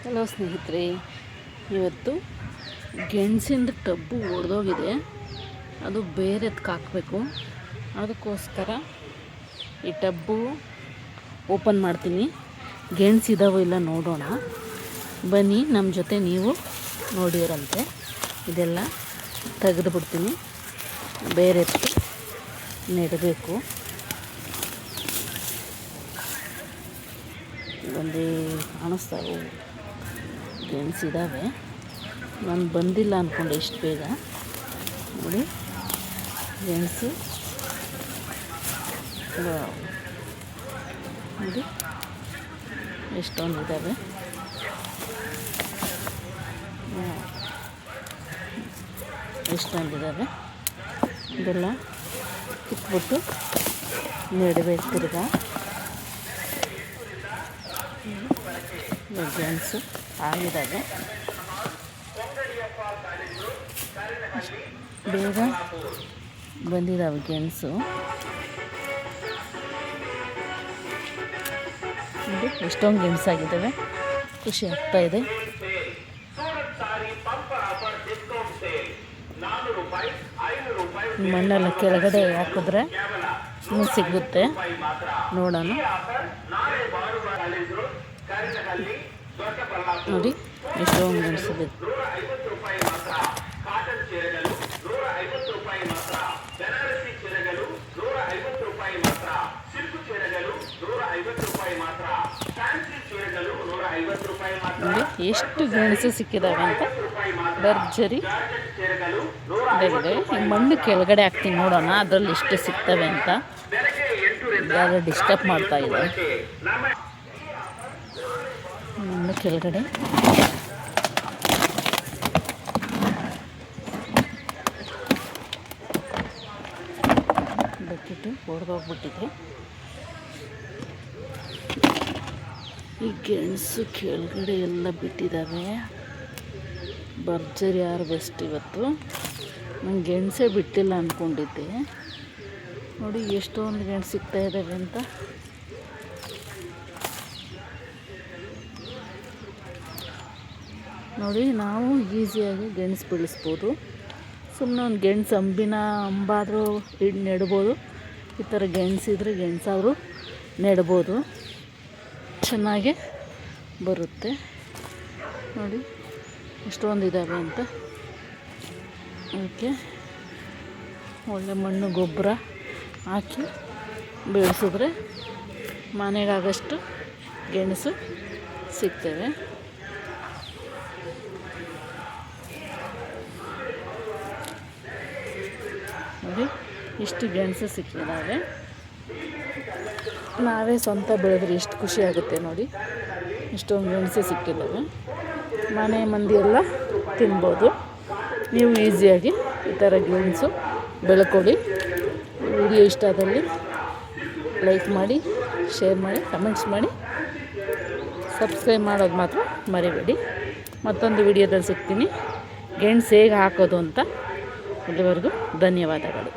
Hello ಸ್ನೇಹಿತರೆ, ಇವತ್ತು ಗೆಣಸಿಂದ tub ಒಡೆದೋಗಿದೆ. ಅದು ಬೇರೆದಕ್ಕೆ ಹಾಕಬೇಕು. ಅದಕ್ಕೋಸ್ಕರ ಈ ಟಬ್ಬು ಓಪನ್ ಮಾಡ್ತೀನಿ. ಗೆಣಸಿದಾವೋ ಇಲ್ಲ ನೋಡೋಣ ಬನ್ನಿ. ನಮ್ಮ ಜೊತೆ ನೀವು ನೋಡಿರಂತೆ ಇದೆಲ್ಲ ತೆಗೆದು ಬಿಡ್ತೀನಿ. ಬೇರೆದಕ್ಕೆ ನೆಡಬೇಕು. ಒಂದೇ ಕಾಣಿಸ್ತಾವೆ ಗೆಣಸಿದ್ದಾವೆ. ನಾನು ಬಂದಿಲ್ಲ ಅಂದ್ಕೊಂಡೆ ಇಷ್ಟು ಬೇಗ. ನೋಡಿ ಗೆಣಸು ನೋಡಿ ಎಷ್ಟೊಂದಿದ್ದಾವೆ. ಎಷ್ಟೊಂದಿದ್ದಾವೆ. ಇದೆಲ್ಲ ಕಿತ್ಬಿಟ್ಟು ನೆಡಬೇಕು. ತಿರ್ಗಾ ಗೆಣಸು ಆಗಿದ್ದಾವೆ. ಬೇಗ ಬಂದಿದ್ದಾವೆ ಗೆಣಸು. ಎಷ್ಟೊಂದು ಗೆಣಸಾಗಿದ್ದಾವೆ. ಖುಷಿ ಆಗ್ತಾಯಿದೆ. ಮಣ್ಣೆಲ್ಲ ಕೆಳಗಡೆ ಹಾಕಿದ್ರೆ ಇನ್ನೂ ಸಿಗುತ್ತೆ. ನೋಡೋಣ. ನೋಡಿ ಎಷ್ಟೊಂದು ಗೆಣಸು ಬೇಕು. ನೋಡಿ ಎಷ್ಟು ಗೆಣಸು ಸಿಕ್ಕಿದ್ದಾವೆ ಅಂತ. ಭರ್ಜರಿ ಈ ಮಣ್ಣು ಕೆಳಗಡೆ ಹಾಕ್ತೀನಿ, ನೋಡೋಣ ಅದರಲ್ಲಿ ಎಷ್ಟು ಸಿಗ್ತವೆ ಅಂತ. ಯಾರು ಡಿಸ್ಟರ್ಬ್ ಮಾಡ್ತಾ ಇದೆ. ಮಣ್ಣು ಕೆಳಗಡೆ ಬಕೆಟು ಹೊಡೆದೋಗ್ಬಿಟ್ಟಿದೆ. ಈ ಗೆಣಸು ಕೆಳಗಡೆ ಎಲ್ಲ ಬಿಟ್ಟಿದ್ದಾವೆ. ಭರ್ಜರಿ ಹಾರ್ವೆಸ್ಟ್ ಇವತ್ತು. ನಾನು ಗೆಣಸೇ ಬಿಟ್ಟಿಲ್ಲ ಅಂದ್ಕೊಂಡಿದ್ದೆ. ನೋಡಿ ಎಷ್ಟೊಂದು ಗೆಣಸು ಸಿಗ್ತಾ ಇದ್ದಾವೆ ಅಂತ. ನೋಡಿ ನಾವು ಈಸಿಯಾಗಿ ಗೆಣಸು ಬೆಳೆಸ್ಬೋದು. ಸುಮ್ಮನೆ ಒಂದು ಗೆಣಸು ಅಂಬಾದರೂ ನೆಡ್ಬೋದು. ಈ ಥರ ಗೆಣಸಿದ್ರೆ ಗೆಣಸಾದರೂ ನೆಡ್ಬೋದು. ಚೆನ್ನಾಗಿ ಬರುತ್ತೆ. ನೋಡಿ ಎಷ್ಟೊಂದಿದ್ದಾವೆ ಅಂತ. ಅದಕ್ಕೆ ಒಳ್ಳೆ ಮಣ್ಣು ಗೊಬ್ಬರ ಹಾಕಿ ಬೆಳೆಸಿದ್ರೆ ಮನೆಗಾಗಷ್ಟು ಗೆಣಸು ಸಿಗ್ತವೆ. ನೋಡಿ ಇಷ್ಟು ಗೆಣಸು ಸಿಕ್ಕಿದ್ದಾವೆ. ನಾವೇ ಸ್ವಂತ ಬೆಳೆದ್ರೆ ಎಷ್ಟು ಖುಷಿ ಆಗುತ್ತೆ ನೋಡಿ. ಇಷ್ಟೊಂದು ಗೆಣಸು ಸಿಕ್ಕಿದ್ದಾವೆ. ಮನೆ ಮಂದಿ ಎಲ್ಲ ತಿನ್ಬೋದು. ನೀವು ಈಸಿಯಾಗಿ ಈ ಥರ ಗೆಣಸು ಬೆಳ್ಕೊಳ್ಳಿ. ವಿಡಿಯೋ ಇಷ್ಟ ಆದಲ್ಲಿ ಲೈಕ್ ಮಾಡಿ, ಶೇರ್ ಮಾಡಿ, ಕಮೆಂಟ್ಸ್ ಮಾಡಿ, ಸಬ್ಸ್ಕ್ರೈಬ್ ಮಾಡೋದು ಮಾತ್ರ ಮರಿಬೇಡಿ. ಮತ್ತೊಂದು ವಿಡಿಯೋದಲ್ಲಿ ಸಿಗ್ತೀನಿ ಗೆಣಸು ಹೇಗೆ ಹಾಕೋದು ಅಂತ. ಇಲ್ಲಿವರೆಗೂ ಧನ್ಯವಾದಗಳು.